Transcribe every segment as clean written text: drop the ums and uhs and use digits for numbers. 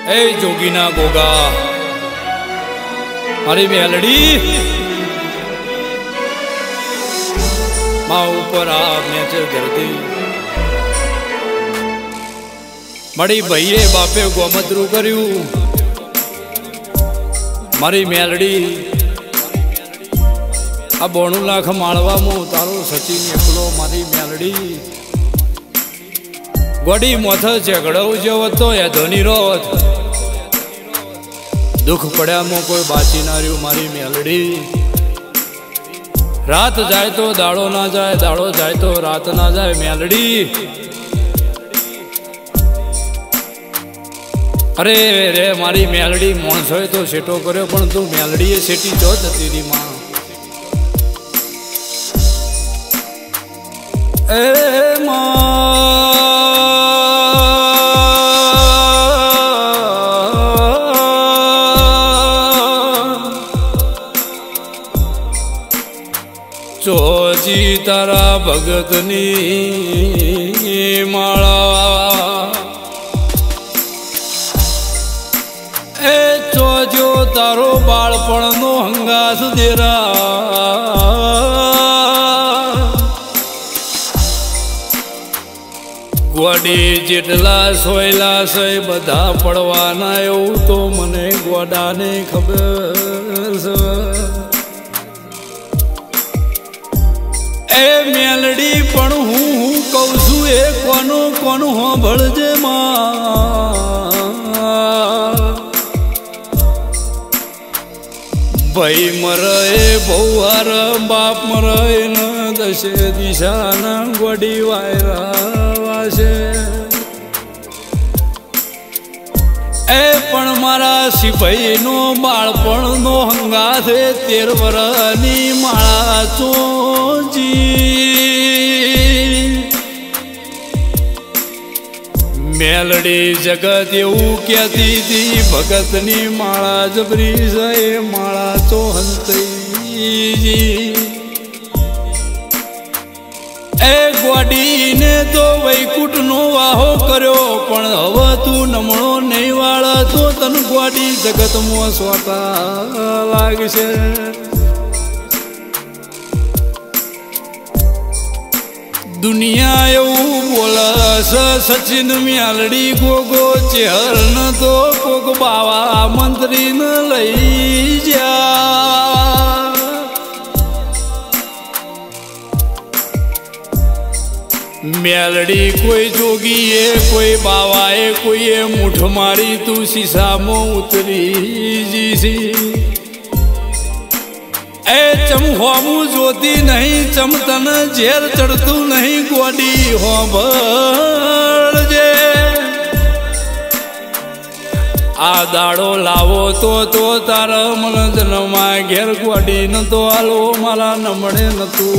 ए जोगीना गोगा मारी मेलडी माँ ऊपर आ मैच करती मड़ी भाईए बापे गोमतरू कर्यु मारी मेलडी आ 92 लाख माळवा मो तारो सचिन एकलो मारी मेलडी गोडी मोथ झगड़ो जेवो तो या धोनी रोज दुख पड़ा मो कोई बाची ना रह्यु मारी मेलडी रात जाए तो दाड़ो ना जाए दाड़ो जाए तो रात ना जाए मेलडी अरे रे मारी मेलडी माणसोए तो सेटो कर्यो पण तू मेलडी ए सेटी जो जती री मां ए मां चोजी तारा भगतनी माला ए चोजो तारो बाळपण नो हंगास देरा गोडी जेटला सोयला से बधा पड़वाना एवं तो मने गोडा ने खबर ए मेलडी पण हूँ कहूँ छू ए कोनु कोनु हो भळजे मां भाई मरे बहुवार बाप मरे न दशे दिशा न गोडी वायरा वासे ए पण मारा सिपाही नो बाळपण नो हंगाथे 13 वरनी माळा चोजी मेलडी जगत एवं कहती थी भगतनी माळा जबरी से माळा चो हंतई ए गोडी ने तो वैकुट नो वाहो कर्यो पण हव तू नमणो नहीं वाळा तो तन गोडी जगत मो स्वता लागशे दुनिया एवं बोला सचिन मेलडी गोगो चेहर न तो कोक बावा मंत्री न लई जा मेलडी कोई जोगी है कोई बावा है कोई है मुठ मारी तू शीशा मो उतरी जीसी ए चम होमू जोती नहीं चमतन झेर चढ़तू नहीं गोडी हो बजे आ दाड़ो लावो तो तारा मन जन्मा घेर गोडी न तो आलो मारा नमणे न तू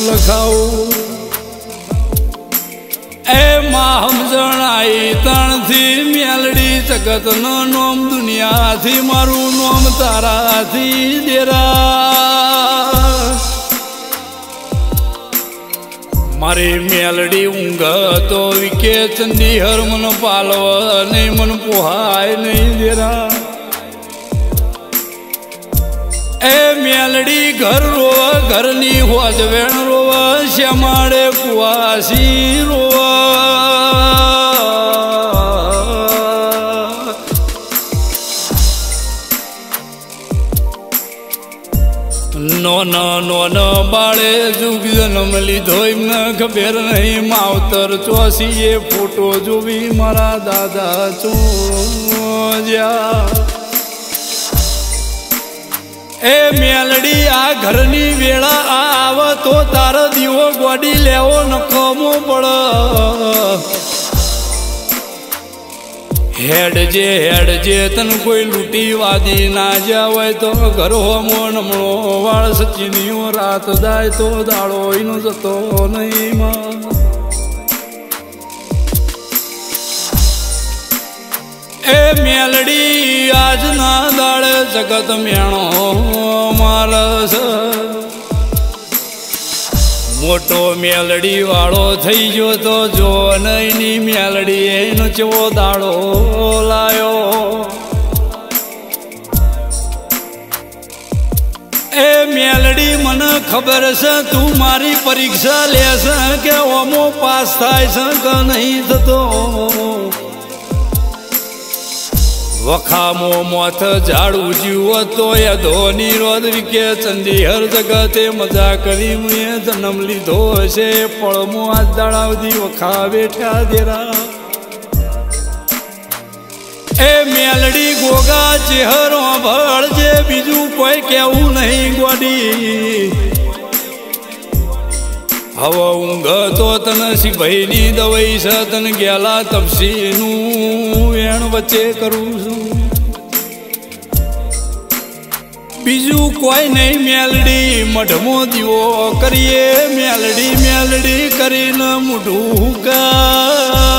लखाओ ए मां हम जणाई तण थी मेलडी जगत नो नोम दुनिया थी मारू नोम तारा थी देरा मारी मेलडी ऊंघ तो विके चंदी हर मन पालव नहीं मन पोहाय नहीं देरा ए मेलडी घर रोवा घर नी होज वेण रोवा श्यामाड़े कुआसी रोवा नोन बाड़े जुग जन्म लीधो न खबर नहीं मावतर चौसी ये फोटो जो भी मारा दादा चो जा ए मेलडी आ घरनी वेळा आव तो तार दीवो गोडी लेवो नकोमो पड़ हेड जे तन कोई लूटी वादी ना जावे तो घर होमो नमणो वाळ सचिनियो रात जाए तो दाड़ो इनो जतो नहीं मां ए मेलडी आज ना दाड़े जगत मेणो मारस મોટો મેલડી વાળો થઈ ગયો તો જો નઈની મેલડી એનો ચેવો દાડો લાયો એ મેલડી મને ખબર છે તું મારી પરીક્ષા લેશે કે ઓમો પાસ થાય છે કે નહીં થતો વખામો મોથ ઝાડું જીવો તો ધોની રોદ વિકે ચંદી હર જગતે મજા કરી મુએ જન્મ લીધો હશે પળમો આજ દાડાવધી વખા બેઠા દેરા એ મેલડી ગોગા ચેહરો ભળજે બીજું કોઈ કેવું નહીં ગોડી હવે ઊંઘ તો તને સિભાઈની દવાઈ છે તને ગેલા તપસીનું વેણ વચ્ચે કરું છું બીજું કોઈ નહીં મેલડી મઢમો દીવો કરીએ મેલડી મેલડી કરીને મોઢું કા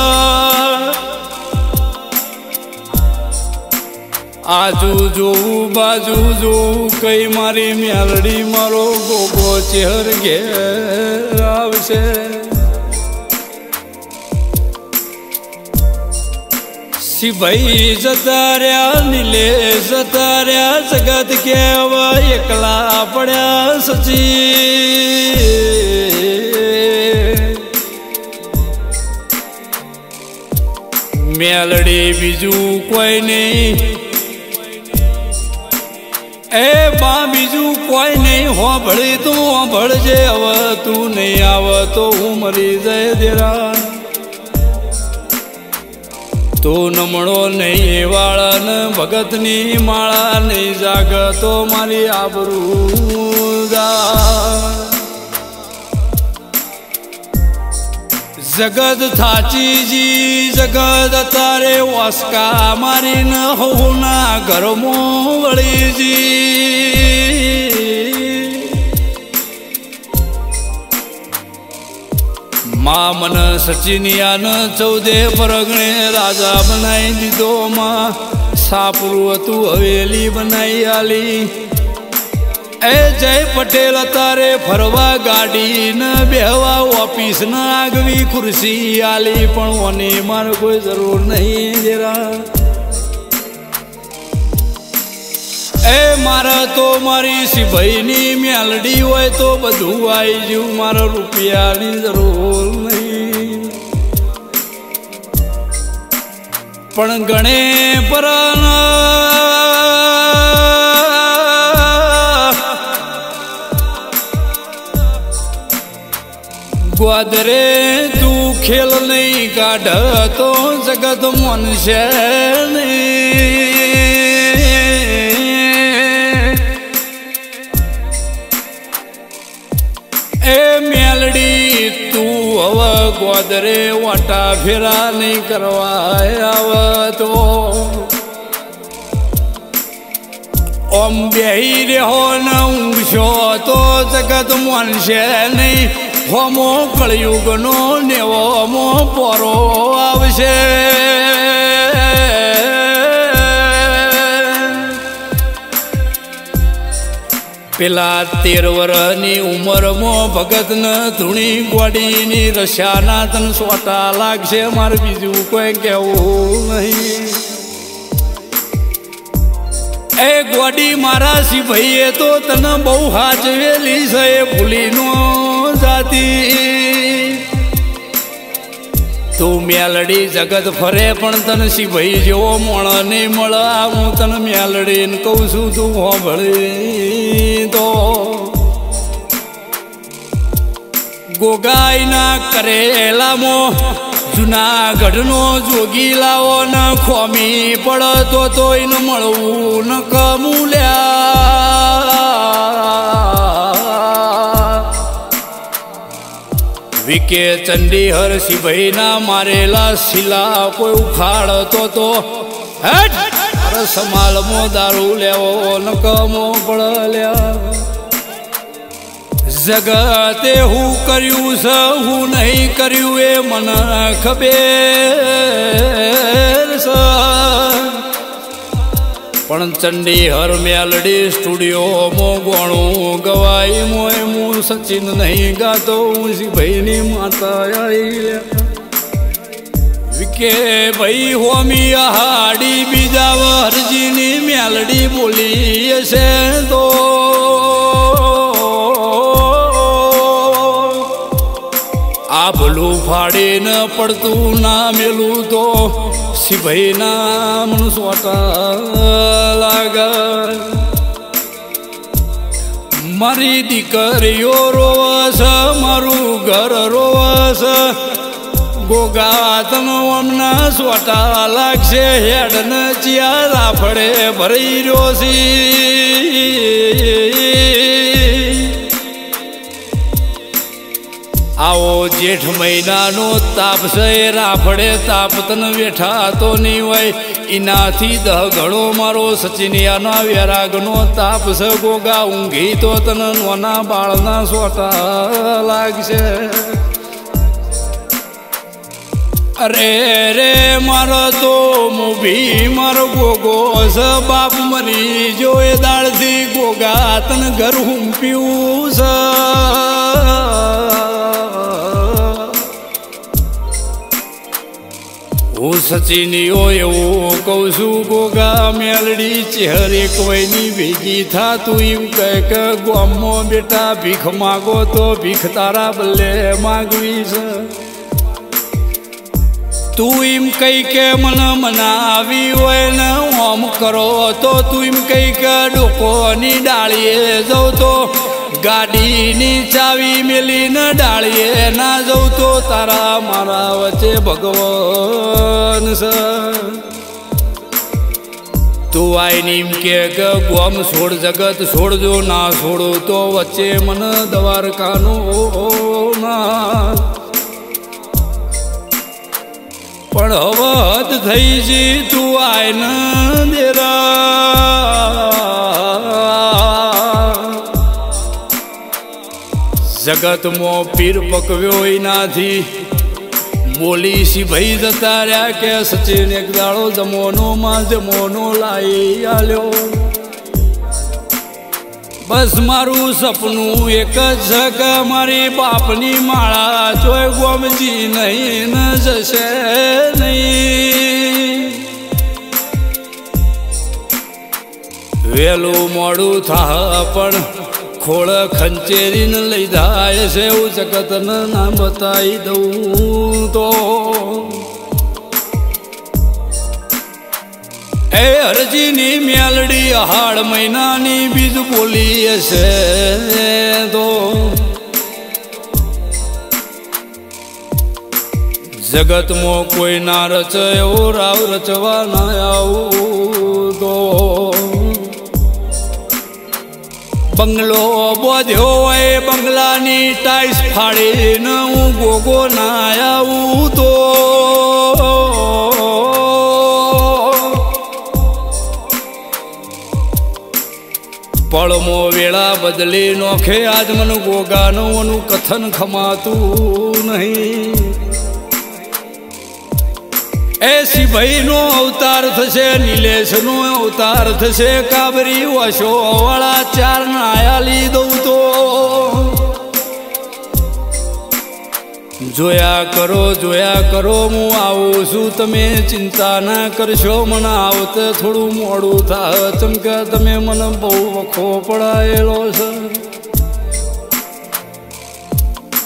આજુ જોવું બાજુ જોવું કઈ મારી મેલડી મારો ગોગો ચેહર ઘેર આવશે સિભાઈ જતા રહ્યા નીલે જતા રહ્યા જગત કેવા એકલા પડ્યા સચી મેલડી બીજું કોઈ નહીં એ બા બીજું કોઈ નહીં હોભળી તું હોભળજે હવે તું નહીં આવ તો હું મરી જાય દેરા તું નમણો નહીં વાળા ને ભગતની માળા નહીં જાગ તો મારી આબરૂ જા જગત થાચીજી જગત તારે વાસકા મારીને હોના ઘરમો વળીજી મા મન સચિનિયાને 14 પરગણે રાજા બનાવી દીધો માં સાપરું હતું હવેલી બનાવી આલી એ જય પટેલ તારે ફરવા ગાડી ને બેહવા ઓફિસ ને આગવી ખુરશી આલી પણ ઓની મારે કોઈ જરૂર નહીં જરા એ મારા તો મારી સિભાઈની મેલડી હોય તો બધું આવી ગયું મારા રૂપિયાની જરૂર નહીં પણ ગણે પરાના ગ્વાદરે તું ખેલ નહીં કાઢ તો જગત મન છે એ મેલડી તું હવે ગ્વાદરે વાટા ફેરા નહીં કરવા આવ તો ઓમ બેહી રહ્યો ને ઊંઘશો તો જગત મન છે નહીં હોમો કળયુગનો નેવોમો પોરો આવશે પેલા 13 વર્ષની ઉંમરમાં ભગતને ધૂણી ગોડીની રસ્યાના તન સોટા લાગશે મારે બીજું કોઈ કહેવું નહીં એ ગોડી મારા સિભાઈએ તો તને બહુ હાચવેલી છે એ ભૂલીનો જાતી તું મેલડી જગત ફરે પણ તને સિભાઈ જેવો મોણ નહીં મળે હું તને મેલડીને કહું છું તું હોભળી તો ગોગાઈના કરેલામાં જુનાગઢનો જોગી લાવો ને ખોમી પડતો તો એને મળવું ન કમૂલ્યા વિકે ચંડી હર સિભાઈના મારેલા શિલા કોઈ ઉખાડતો તો અરે સમાલમાં દારૂ લેવો ન કમો પડલ્યા જગતે હું કર્યું છે હું નહીં કર્યું એ મને ખબર છે પણ ચંડી હર મેલડી સ્ટુડિયો મો ગોણું ગવાઈ મોય હું સચિન નહીં ગાતો હું ભાઈની માતા આવી વિકે ભાઈ હોમી હાડી બીજા હરજીની મેલડી બોલી છે તો આ ભલું ફાડીને પડતું ના મેલું તો સિભાઈ ના મન સોટા લાગ મારી દીકરીઓ રોવસ મારું ઘર રોવસ ગોગા તનો અમના સોટા લાગશે હેડ ને ચિયા રાફડે ભરી રહ્યો આવો જેઠ મહિનાનો તાપ છે રાફડે તાપ તન બેઠા તો નહીં હોય એનાથી દહ ઘણો મારો સચિનિયાના વેરાગનો તાપ છે ગોગા ઊંઘી તો તન નોના બાળના સોટા લાગશે અરે રે મારો તો મૂભી મારો ગોગો સ બાપ મરી જો એ દાળથી ગોગા તન ઘર હુંપ્યું છે હું સચિનીઓ એવું કહું છું ગોગા મેલડી ચહેરે કોઈની ભેગી થા તું એમ કહે કે ગામમાં બેટા ભીખ માગો તો ભીખ તારા બલ્લે માગવી છે તું એમ કહી કે મને મનાવી હોય ને ઓમ કરો તો તું એમ કહી કે ડોકોની ડાળીએ જઉં તો ગાડીની ચાવી મેલીને ડાળીએ ના જઉં તો તારા મારા વચ્ચે ભગવાન છે તું આઈને એમ કે ગોમ છોડ જગત છોડજો ના છોડો તો વચ્ચે મને દ્વારકાનો ના પણ હવે હદ થઈ જી તું આઈને દેરા જગતમાં પીર પકવ્યો એનાથી બોલી સિભાઈ જતા રહ્યા કે સચિન એક દાડો જમોનોમાં જમોનો લાવી આલ્યો બસ મારું સપનું એક જ છે કે મારી બાપની માળા જોઈ ગોમજી નહીં ન જશે નહીં વેલું મોડું થા પણ ખોળ ખંચેરીને લઈ જાય છે એવું જગતને ના બતાવી દઉં તો એ હરજીની મેલડી હાડ મહિનાની બીજ બોલી છે તો જગતમાં કોઈ ના રચે એવો રાવ રચવા ના આવું તો બંગલો બોધ્યો હોય બંગલાની ટાઈસ ફાડીને હું ગોગો ના આવું તો પળમો વેળા બદલી નોખે આજ મને ગોગાનું કથન ખમાતું નહીં એ સિભાઈનો અવતાર થશે નિલેશનો અવતાર થશે કાબરી વશો વાળા ચાર નાયા દઉં તો જોયા કરો હું આવું છું તમે ચિંતા ના કરશો મને આવતે થોડું મોડું થાય ચમકે તમે મને બહુ વખો પડાયેલો છે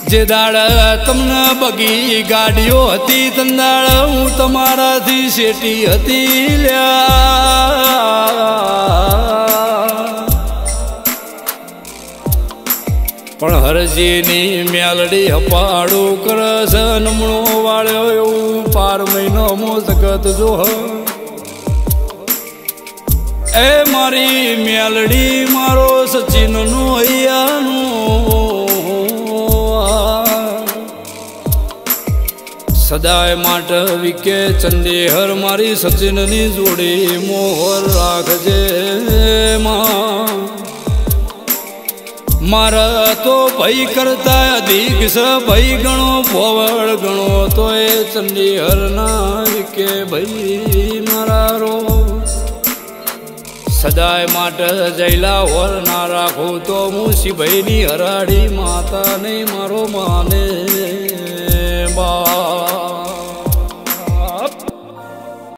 જે દાડ તમને બગી ગાડીઓ હતી તંદાળ હું તમારાથી શેટી હતી લ્યા પણ હરજીની મેલડી હપાડું કરે છે નમણો વાળ્યો એવું પાર મહિનો મો જગત જો એ મારી મેલડી મારો સચિનનું હૈયાનું સદાય માટે વિકે ચંદેહર મારી સચિનની જોડી મોહર રાખજે માં મારા તો ભાઈ કરતા અધિક છે ભાઈ ગણો ભોવળ ગણો તો એ ચંડીહર ના કે ભાઈ મારા રો સદાય માટે જયલા ઓર ના રાખું તો હું શિભાઈની હરાડી માતા નહીં મારો માને